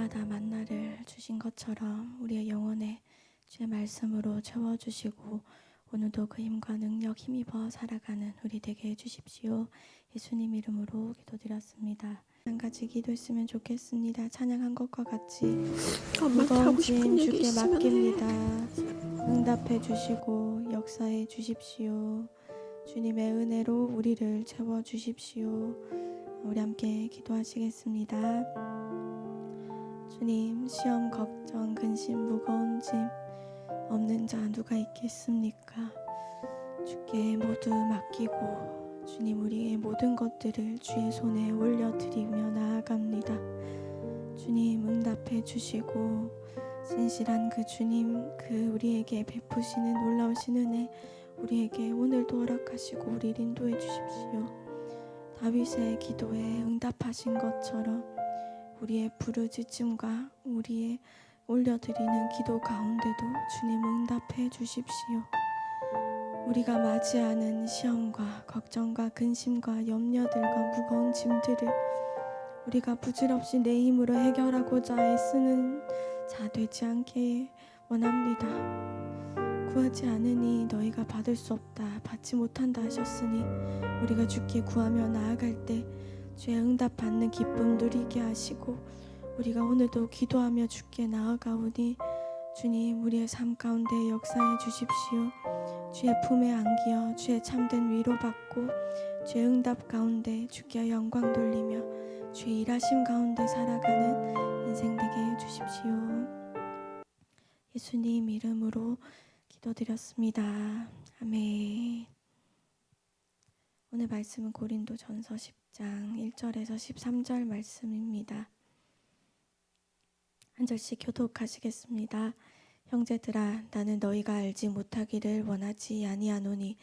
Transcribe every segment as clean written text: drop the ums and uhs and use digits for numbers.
날마다 만나를 주신 것처럼 우리의 영혼에 주의 말씀으로 채워주시고 오늘도 그 힘과 능력 힘입어 살아가는 우리 되게 해주십시오. 예수님 이름으로 기도드렸습니다. 한 가지 기도했으면 좋겠습니다. 찬양한 것과 같이 무거운 짐 주께 맡깁니다. 응답해 주시고 역사해 주십시오. 주님의 은혜로 우리를 채워주십시오. 우리 함께 기도하시겠습니다. 주님, 시험, 걱정, 근심, 무거운 짐 없는 자 누가 있겠습니까? 주께 모두 맡기고 주님, 우리의 모든 것들을 주의 손에 올려드리며 나아갑니다. 주님, 응답해 주시고 진실한 그 주님, 그 우리에게 베푸시는 놀라우신 은혜 우리에게 오늘도 허락하시고 우리를 인도해 주십시오. 다윗의 기도에 응답하신 것처럼 우리의 부르짖음과 우리의 올려드리는 기도 가운데도 주님 응답해 주십시오. 우리가 맞이하는 시험과 걱정과 근심과 염려들과 무거운 짐들을 우리가 부질없이 내 힘으로 해결하고자 애쓰는 자 되지 않게 원합니다. 구하지 않으니 너희가 받을 수 없다, 받지 못한다 하셨으니 우리가 주께 구하며 나아갈 때 주의 응답받는 기쁨 누리게 하시고 우리가 오늘도 기도하며 주께 나아가오니 주님, 우리의 삶 가운데 역사해 주십시오. 주의 품에 안기어 주의 참된 위로받고 주의 응답 가운데 주께 영광 돌리며 주의 일하심 가운데 살아가는 인생 되게 해주십시오. 예수님 이름으로 기도드렸습니다. 아멘. 오늘 말씀은 고린도전서 10장 1절에서 13절 말씀입니다. 한 절씩 교독하시겠습니다. 형제들아, 나는 너희가 알지 못하기를 원하지 아니하노니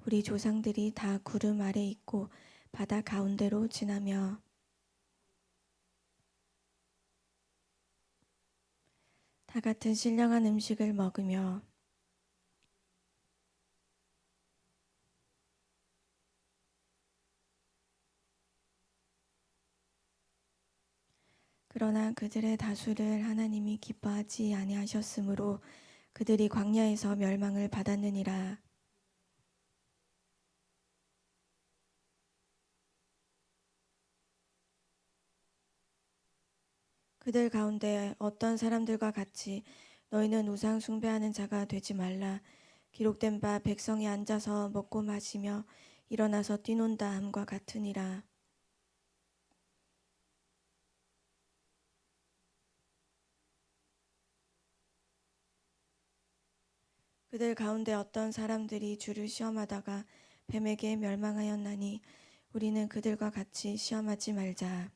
우리 조상들이 다 구름 아래 있고 바다 가운데로 지나며 다 같은 신령한 음식을 먹으며 그러나 그들의 다수를 하나님이 기뻐하지 아니하셨으므로 그들이 광야에서 멸망을 받았느니라. 그들 가운데 어떤 사람들과 같이 너희는 우상 숭배하는 자가 되지 말라. 기록된 바 백성이 앉아서 먹고 마시며 일어나서 뛰논다 함과 같으니라. 그들 가운데 어떤 사람들이 주를 시험하다가 뱀에게 멸망하였나니 우리는 그들과 같이 시험하지 말자.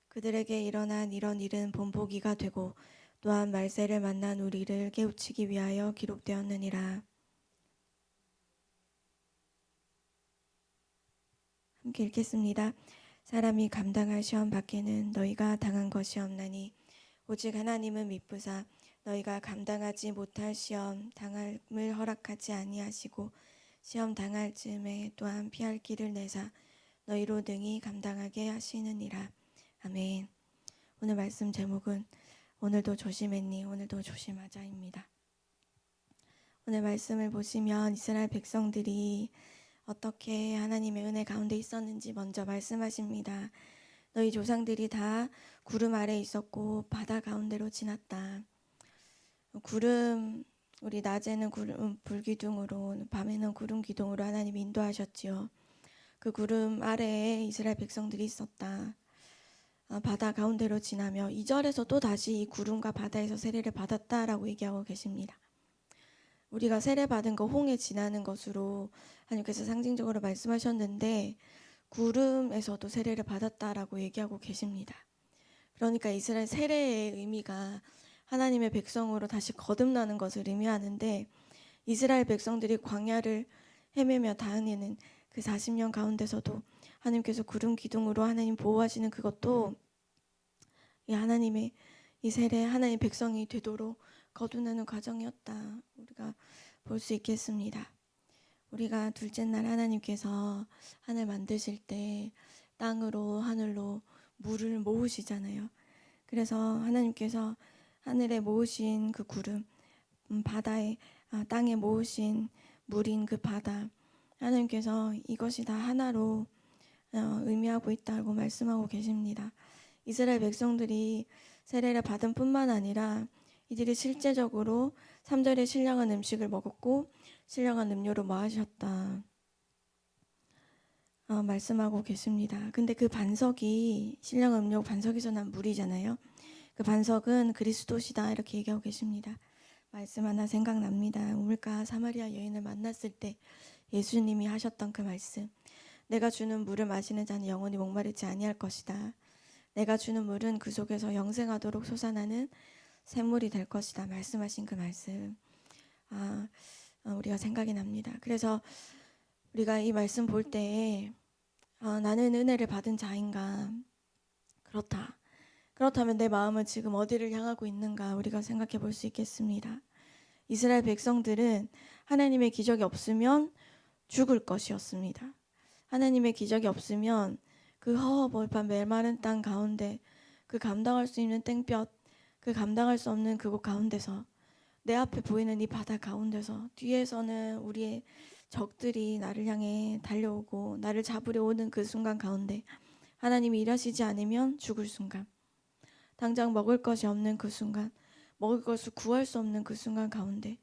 그들에게 일어난 이런 일은 본보기가 되고 또한 말세를 만난 우리를 깨우치기 위하여 기록되었느니라. 함께 읽겠습니다. 사람이 감당할 시험 밖에는 너희가 당한 것이 없나니 오직 하나님은 미쁘사 너희가 감당하지 못할 시험 당함을 허락하지 아니하시고 시험 당할 즈음에 또한 피할 길을 내사 너희로 능히 감당하게 하시느니라. 아멘. 오늘 말씀 제목은 오늘도 조심했니 오늘도 조심하자입니다. 오늘 말씀을 보시면 이스라엘 백성들이 어떻게 하나님의 은혜 가운데 있었는지 먼저 말씀하십니다. 너희 조상들이 다 구름 아래 있었고 바다 가운데로 지났다. 구름, 우리 낮에는 구름 불기둥으로 밤에는 구름 기둥으로 하나님 인도하셨지요. 그 구름 아래에 이스라엘 백성들이 있었다. 바다 가운데로 지나며 2절에서 또 다시 이 구름과 바다에서 세례를 받았다라고 얘기하고 계십니다. 우리가 세례받은 거 홍해 지나는 것으로 하나님께서 상징적으로 말씀하셨는데 구름에서도 세례를 받았다라고 얘기하고 계십니다. 그러니까 이스라엘 세례의 의미가 하나님의 백성으로 다시 거듭나는 것을 의미하는데 이스라엘 백성들이 광야를 헤매며 다니는 그 40년 가운데서도 하나님께서 구름 기둥으로 하나님 보호하시는 그것도 이 하나님의 이 세례 하나님 백성이 되도록 거듭나는 과정이었다. 우리가 볼 수 있겠습니다. 우리가 둘째 날 하나님께서 하늘 만드실 때 땅으로 하늘로 물을 모으시잖아요. 그래서 하나님께서 하늘에 모으신 그 구름, 바다에 땅에 모으신 물인 그 바다, 하나님께서 이것이 다 하나로 의미하고 있다고 말씀하고 계십니다. 이스라엘 백성들이 세례를 받은 뿐만 아니라 이들이 실제적으로 3절에 신령한 음식을 먹었고 신령한 음료를 마셨다 말씀하고 계십니다. 근데 그 반석이 신령한 음료 반석에서 난 물이잖아요. 그 반석은 그리스도시다 이렇게 얘기하고 계십니다. 말씀 하나 생각납니다. 우물가 사마리아 여인을 만났을 때 예수님이 하셨던 그 말씀, 내가 주는 물을 마시는 자는 영원히 목마르지 아니할 것이다. 내가 주는 물은 그 속에서 영생하도록 솟아나는 샘물이 될 것이다 말씀하신 그 말씀, 우리가 생각이 납니다. 그래서 우리가 이 말씀 볼 때에 나는 은혜를 받은 자인가, 그렇다면 내 마음은 지금 어디를 향하고 있는가 우리가 생각해 볼 수 있겠습니다. 이스라엘 백성들은 하나님의 기적이 없으면 죽을 것이었습니다. 하나님의 기적이 없으면 그 허허벌판 메마른 땅 가운데, 그 감당할 수 있는 땡볕, 그 감당할 수 없는 그곳 가운데서, 내 앞에 보이는 이 바다 가운데서, 뒤에서는 우리의 적들이 나를 향해 달려오고 나를 잡으려 오는 그 순간 가운데 하나님이 일하시지 않으면 죽을 순간, 당장 먹을 것이 없는 그 순간, 먹을 것을 구할 수 없는 그 순간 가운데,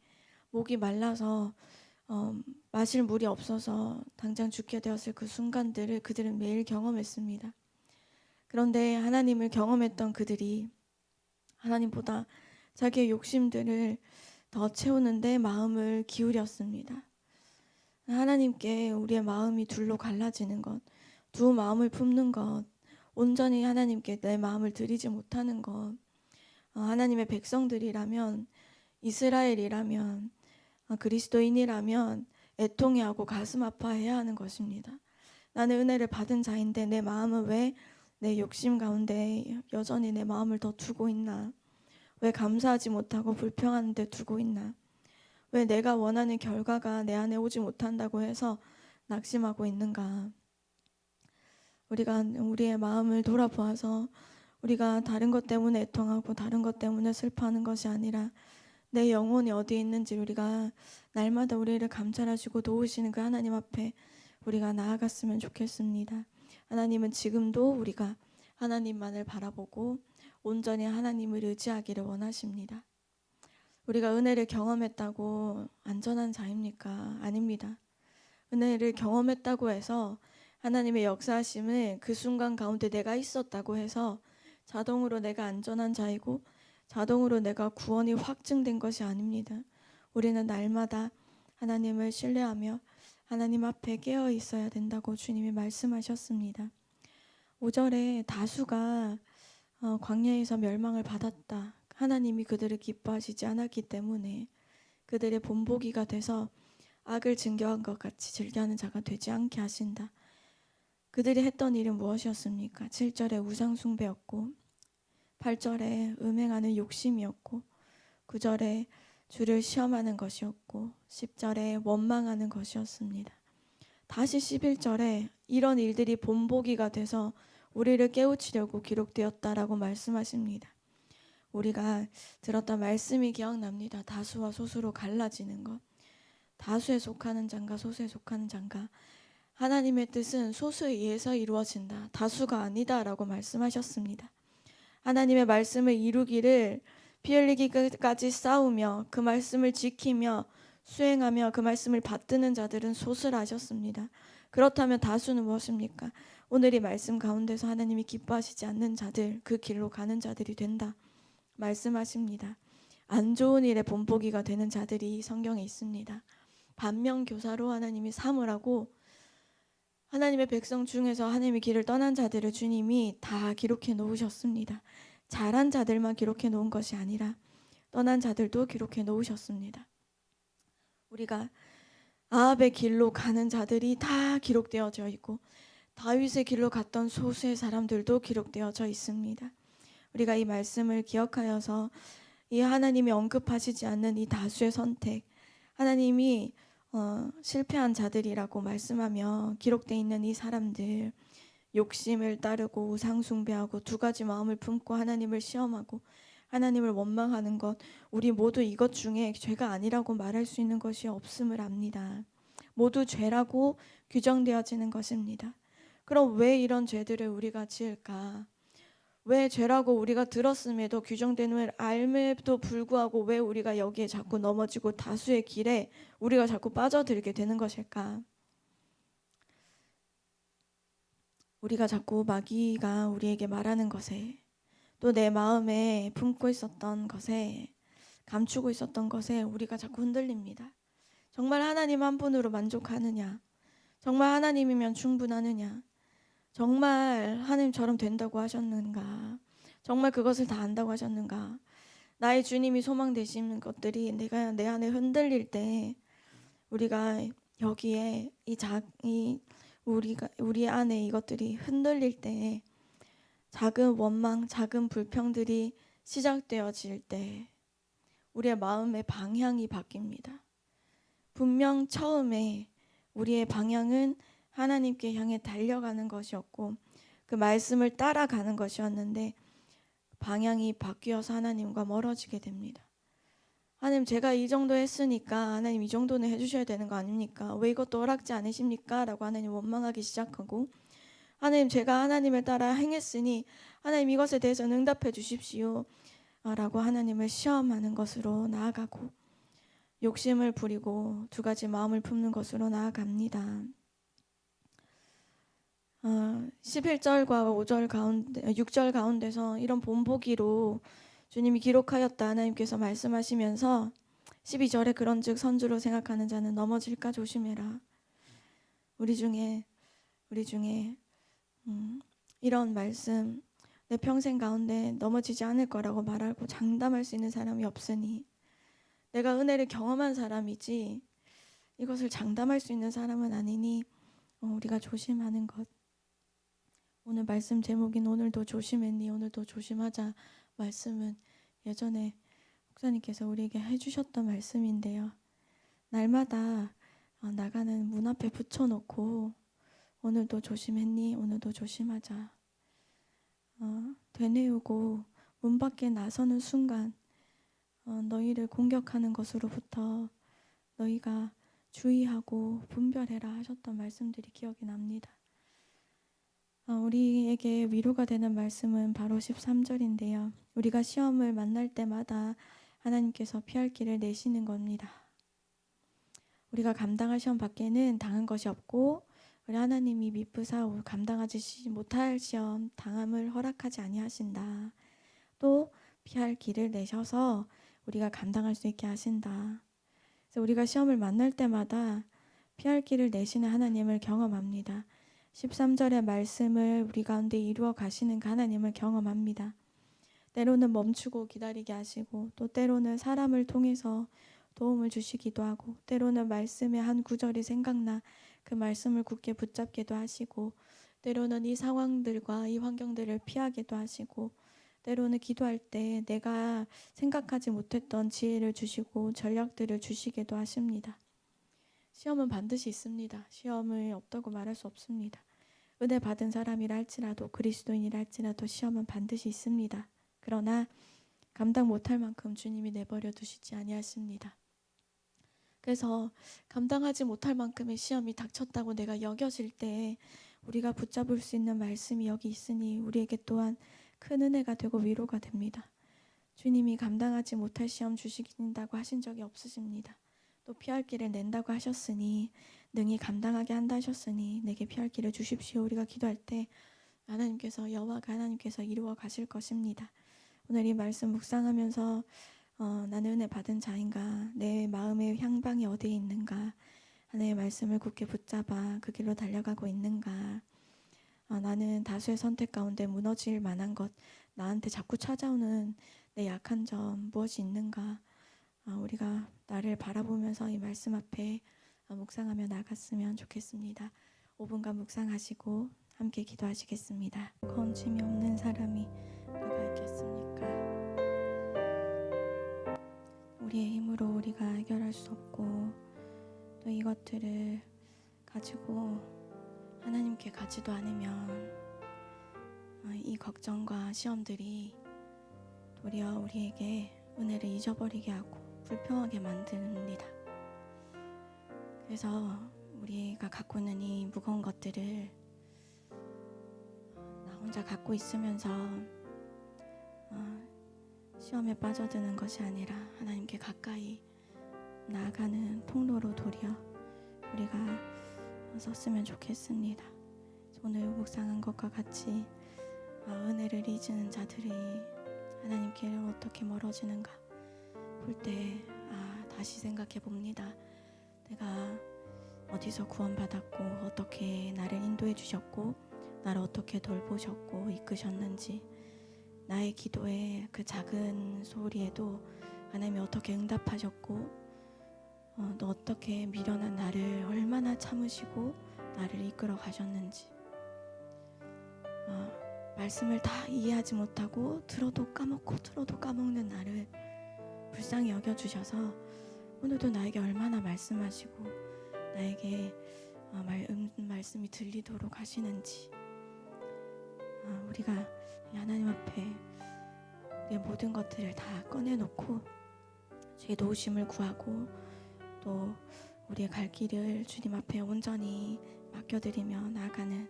목이 말라서 마실 물이 없어서 당장 죽게 되었을 그 순간들을 그들은 매일 경험했습니다. 그런데 하나님을 경험했던 그들이 하나님보다 자기의 욕심들을 더 채우는데 마음을 기울였습니다. 하나님께 우리의 마음이 둘로 갈라지는 것, 두 마음을 품는 것, 온전히 하나님께 내 마음을 드리지 못하는 것, 하나님의 백성들이라면, 이스라엘이라면, 그리스도인이라면 애통해하고 가슴 아파해야 하는 것입니다. 나는 은혜를 받은 자인데 내 마음은 왜 내 욕심 가운데 여전히 내 마음을 더 두고 있나? 왜 감사하지 못하고 불평하는 데 두고 있나? 왜 내가 원하는 결과가 내 안에 오지 못한다고 해서 낙심하고 있는가? 우리가 우리의 마음을 돌아보아서 우리가 다른 것 때문에 애통하고 다른 것 때문에 슬퍼하는 것이 아니라 내 영혼이 어디에 있는지 우리가 날마다 우리를 감찰하시고 도우시는 그 하나님 앞에 우리가 나아갔으면 좋겠습니다. 하나님은 지금도 우리가 하나님만을 바라보고 온전히 하나님을 의지하기를 원하십니다. 우리가 은혜를 경험했다고 안전한 자입니까? 아닙니다. 은혜를 경험했다고 해서 하나님의 역사하심을 그 순간 가운데 내가 있었다고 해서 자동으로 내가 안전한 자이고 자동으로 내가 구원이 확증된 것이 아닙니다. 우리는 날마다 하나님을 신뢰하며 하나님 앞에 깨어 있어야 된다고 주님이 말씀하셨습니다. 5절에 다수가 광야에서 멸망을 받았다. 하나님이 그들을 기뻐하시지 않았기 때문에 그들의 본보기가 돼서 악을 증거한 것 같이 즐겨하는 자가 되지 않게 하신다. 그들이 했던 일은 무엇이었습니까? 7절에 우상 숭배였고 8절에 음행하는 욕심이었고 9절에 주를 시험하는 것이었고 10절에 원망하는 것이었습니다. 다시 11절에 이런 일들이 본보기가 돼서 우리를 깨우치려고 기록되었다라고 말씀하십니다. 우리가 들었던 말씀이 기억납니다. 다수와 소수로 갈라지는 것, 다수에 속하는 자인가 소수에 속하는 자인가. 하나님의 뜻은 소수에 의해서 이루어진다, 다수가 아니다라고 말씀하셨습니다. 하나님의 말씀을 이루기를 피 흘리기까지 싸우며 그 말씀을 지키며 수행하며 그 말씀을 받드는 자들은 소수라 하셨습니다. 그렇다면 다수는 무엇입니까? 오늘 이 말씀 가운데서 하나님이 기뻐하시지 않는 자들, 그 길로 가는 자들이 된다 말씀하십니다. 안 좋은 일에 본보기가 되는 자들이 성경에 있습니다. 반면교사로 하나님이 삼으라고 하나님의 백성 중에서 하나님의 길을 떠난 자들을 주님이 다 기록해 놓으셨습니다. 잘한 자들만 기록해 놓은 것이 아니라 떠난 자들도 기록해 놓으셨습니다. 우리가 아합의 길로 가는 자들이 다 기록되어져 있고 다윗의 길로 갔던 소수의 사람들도 기록되어져 있습니다. 우리가 이 말씀을 기억하여서 이 하나님이 언급하시지 않는 이 다수의 선택, 하나님이 실패한 자들이라고 말씀하며 기록되어 있는 이 사람들, 욕심을 따르고 우상 숭배하고 두 가지 마음을 품고 하나님을 시험하고 하나님을 원망하는 것, 우리 모두 이것 중에 죄가 아니라고 말할 수 있는 것이 없음을 압니다. 모두 죄라고 규정되어지는 것입니다. 그럼 왜 이런 죄들을 우리가 지을까? 왜 죄라고 우리가 들었음에도 규정됨을 알매도 불구하고 왜 우리가 여기에 자꾸 넘어지고 다수의 길에 우리가 자꾸 빠져들게 되는 것일까? 우리가 자꾸 마귀가 우리에게 말하는 것에, 또 내 마음에 품고 있었던 것에, 감추고 있었던 것에 우리가 자꾸 흔들립니다. 정말 하나님 한 분으로 만족하느냐? 정말 하나님이면 충분하느냐? 정말 하나님처럼 된다고 하셨는가? 정말 그것을 다 안다고 하셨는가? 나의 주님이 소망 되시는 것들이 내가 내 안에 흔들릴 때, 우리가 여기에 우리 안에 이것들이 흔들릴 때, 작은 원망, 작은 불평들이 시작되어질 때 우리의 마음의 방향이 바뀝니다. 분명 처음에 우리의 방향은 하나님께 향해 달려가는 것이었고 그 말씀을 따라가는 것이었는데 방향이 바뀌어서 하나님과 멀어지게 됩니다. 하나님, 제가 이 정도 했으니까 하나님 이 정도는 해주셔야 되는 거 아닙니까? 왜 이것도 허락지 않으십니까? 라고 하나님 원망하기 시작하고, 하나님, 제가 하나님을 따라 행했으니 하나님 이것에 대해서는 응답해 주십시오 라고 하나님을 시험하는 것으로 나아가고, 욕심을 부리고 두 가지 마음을 품는 것으로 나아갑니다. 11절과 5절 가운데, 6절 가운데서 이런 본보기로 주님이 기록하였다 하나님께서 말씀하시면서 12절에 그런즉 선주로 생각하는 자는 넘어질까 조심해라. 우리 중에 이런 말씀, 내 평생 가운데 넘어지지 않을 거라고 말하고 장담할 수 있는 사람이 없으니, 내가 은혜를 경험한 사람이지 이것을 장담할 수 있는 사람은 아니니 우리가 조심하는 것. 오늘 말씀 제목인 오늘도 조심했니? 오늘도 조심하자 말씀은 예전에 목사님께서 우리에게 해주셨던 말씀인데요. 날마다 나가는 문 앞에 붙여놓고 오늘도 조심했니? 오늘도 조심하자. 되뇌우고 문 밖에 나서는 순간 너희를 공격하는 것으로부터 너희가 주의하고 분별해라 하셨던 말씀들이 기억이 납니다. 우리에게 위로가 되는 말씀은 바로 13절인데요. 우리가 시험을 만날 때마다 하나님께서 피할 길을 내시는 겁니다. 우리가 감당할 시험 밖에는 당한 것이 없고 우리 하나님이 미쁘사 감당하지 못할 시험 당함을 허락하지 아니하신다. 또 피할 길을 내셔서 우리가 감당할 수 있게 하신다. 그래서 우리가 시험을 만날 때마다 피할 길을 내시는 하나님을 경험합니다. 13절의 말씀을 우리 가운데 이루어 가시는 그 하나님을 경험합니다. 때로는 멈추고 기다리게 하시고, 또 때로는 사람을 통해서 도움을 주시기도 하고, 때로는 말씀의 한 구절이 생각나 그 말씀을 굳게 붙잡기도 하시고, 때로는 이 상황들과 이 환경들을 피하기도 하시고, 때로는 기도할 때 내가 생각하지 못했던 지혜를 주시고 전략들을 주시기도 하십니다. 시험은 반드시 있습니다. 시험이 없다고 말할 수 없습니다. 은혜 받은 사람이라 할지라도, 그리스도인이라 할지라도 시험은 반드시 있습니다. 그러나 감당 못할 만큼 주님이 내버려 두시지 아니하십니다. 그래서 감당하지 못할 만큼의 시험이 닥쳤다고 내가 여겨질 때 우리가 붙잡을 수 있는 말씀이 여기 있으니 우리에게 또한 큰 은혜가 되고 위로가 됩니다. 주님이 감당하지 못할 시험 주시긴다고 하신 적이 없으십니다. 또 피할 길을 낸다고 하셨으니, 능히 감당하게 한다 하셨으니 내게 피할 길을 주십시오. 우리가 기도할 때 여호와가 하나님께서 이루어 가실 것입니다. 오늘 이 말씀 묵상하면서 나는 은혜 받은 자인가? 내 마음의 향방이 어디에 있는가? 하나님의 말씀을 굳게 붙잡아 그 길로 달려가고 있는가? 나는 다수의 선택 가운데 무너질 만한 것, 나한테 자꾸 찾아오는 내 약한 점 무엇이 있는가? 우리가 나를 바라보면서 이 말씀 앞에 묵상하며 나갔으면 좋겠습니다. 5분간 묵상하시고 함께 기도하시겠습니다. 건짐이 없는 사람이 누가 있겠습니까? 우리의 힘으로 우리가 해결할 수 없고 또 이것들을 가지고 하나님께 가지도 않으면 이 걱정과 시험들이 도리어 우리에게 은혜를 잊어버리게 하고 불평하게 만듭니다. 그래서 우리가 갖고 있는 이 무거운 것들을 나 혼자 갖고 있으면서 시험에 빠져드는 것이 아니라 하나님께 가까이 나아가는 통로로 도리어 우리가 썼으면 좋겠습니다. 오늘 묵상한 것과 같이 은혜를 잊은 자들이 하나님께 어떻게 멀어지는가 볼 때 다시 생각해 봅니다. 내가 어디서 구원받았고 어떻게 나를 인도해 주셨고 나를 어떻게 돌보셨고 이끄셨는지, 나의 기도에 그 작은 소리에도 하나님이 어떻게 응답하셨고 또 어떻게 미련한 나를 얼마나 참으시고 나를 이끌어 가셨는지, 말씀을 다 이해하지 못하고 들어도 까먹고 들어도 까먹는 나를 불쌍히 여겨주셔서 오늘도 나에게 얼마나 말씀하시고 나에게 말씀이 들리도록 하시는지, 우리가 하나님 앞에 우리의 모든 것들을 다 꺼내놓고 주의 도우심을 구하고 또 우리의 갈 길을 주님 앞에 온전히 맡겨드리며 나아가는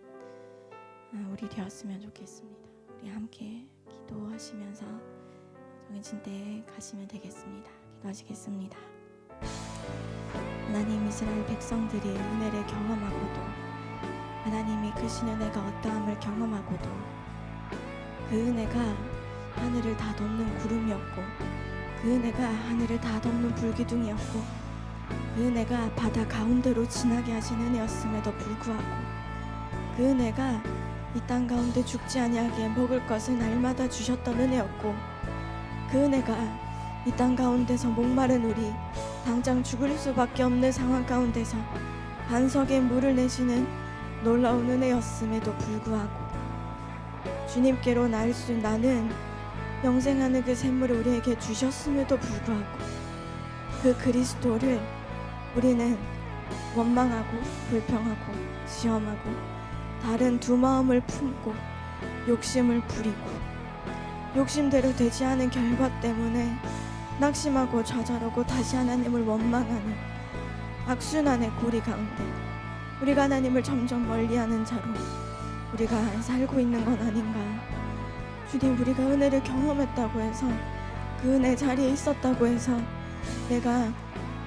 우리 되었으면 좋겠습니다. 우리 함께 기도하시면서 정해진 때에 가시면 되겠습니다. 기도하시겠습니다. 하나님, 이스라엘 백성들이 은혜를 경험하고도 하나님이 크신 은혜가 어떠함을 경험하고도 그 은혜가 하늘을 다 덮는 구름이었고 그 은혜가 하늘을 다 덮는 불기둥이었고 그 은혜가 바다 가운데로 지나게 하신 은혜였음에도 불구하고 그 은혜가 이 땅 가운데 죽지 아니하게 먹을 것을 날마다 주셨던 은혜였고 그 은혜가 이 땅 가운데서 목마른 우리 당장 죽을 수밖에 없는 상황 가운데서 반석에 물을 내시는 놀라운 은혜였음에도 불구하고 주님께로 나는 영생하는 그 샘물을 우리에게 주셨음에도 불구하고 그 그리스도를 우리는 원망하고 불평하고 시험하고 다른 두 마음을 품고 욕심을 부리고 욕심대로 되지 않은 결과 때문에 낙심하고 좌절하고 다시 하나님을 원망하는 악순환의 고리 가운데 우리가 하나님을 점점 멀리하는 자로 우리가 살고 있는 건 아닌가. 주님, 우리가 은혜를 경험했다고 해서 그 은혜 자리에 있었다고 해서 내가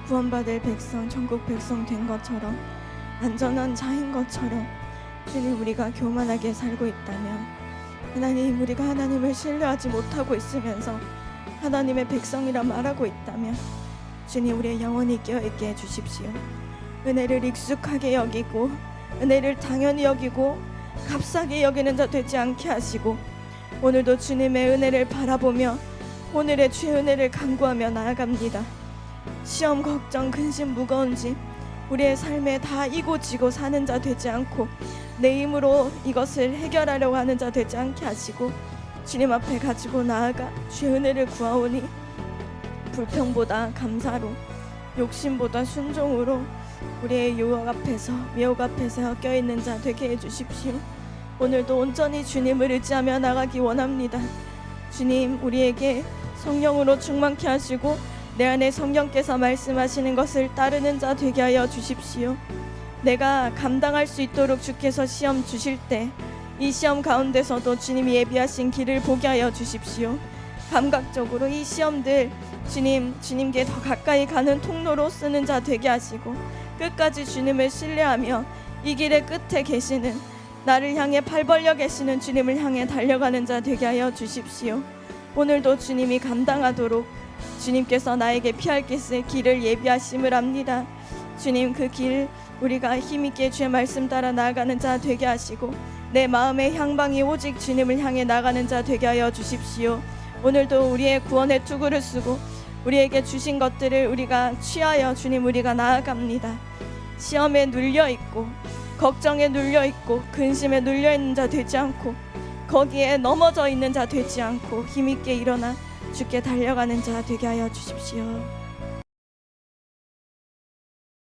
구원받을 백성, 천국 백성 된 것처럼 안전한 자인 것처럼 주님, 우리가 교만하게 살고 있다면, 하나님, 우리가 하나님을 신뢰하지 못하고 있으면서 하나님의 백성이라 말하고 있다면 주님, 우리의 영혼이 깨어있게 해주십시오. 은혜를 익숙하게 여기고 은혜를 당연히 여기고 값싸게 여기는 자 되지 않게 하시고 오늘도 주님의 은혜를 바라보며 오늘의 주의 은혜를 간구하며 나아갑니다. 시험, 걱정, 근심, 무거운 짐 우리의 삶에 다 이고 지고 사는 자 되지 않고 내 힘으로 이것을 해결하려고 하는 자 되지 않게 하시고 주님 앞에 가지고 나아가 주의 은혜를 구하오니 불평보다 감사로 욕심보다 순종으로 우리의 유혹 앞에서 미혹 앞에서 껴있는 자 되게 해주십시오. 오늘도 온전히 주님을 의지하며 나가기 원합니다. 주님, 우리에게 성령으로 충만케 하시고 내 안에 성령께서 말씀하시는 것을 따르는 자 되게 하여 주십시오. 내가 감당할 수 있도록 주께서 시험 주실 때 이 시험 가운데서도 주님이 예비하신 길을 보게 하여 주십시오. 감각적으로 이 시험들 주님께 더 가까이 가는 통로로 쓰는 자 되게 하시고 끝까지 주님을 신뢰하며 이 길의 끝에 계시는 나를 향해 팔 벌려 계시는 주님을 향해 달려가는 자 되게 하여 주십시오. 오늘도 주님이 감당하도록 주님께서 나에게 피할 길을 예비하심을 압니다. 주님, 그 길 우리가 힘있게 주의 말씀 따라 나아가는 자 되게 하시고 내 마음의 향방이 오직 주님을 향해 나가는 자 되게 하여 주십시오. 오늘도 우리의 구원의 투구를 쓰고 우리에게 주신 것들을 우리가 취하여 주님 우리가 나아갑니다. 시험에 눌려있고 걱정에 눌려있고 근심에 눌려있는 자 되지 않고 거기에 넘어져 있는 자 되지 않고 힘있게 일어나 주께 달려가는 자 되게 하여 주십시오.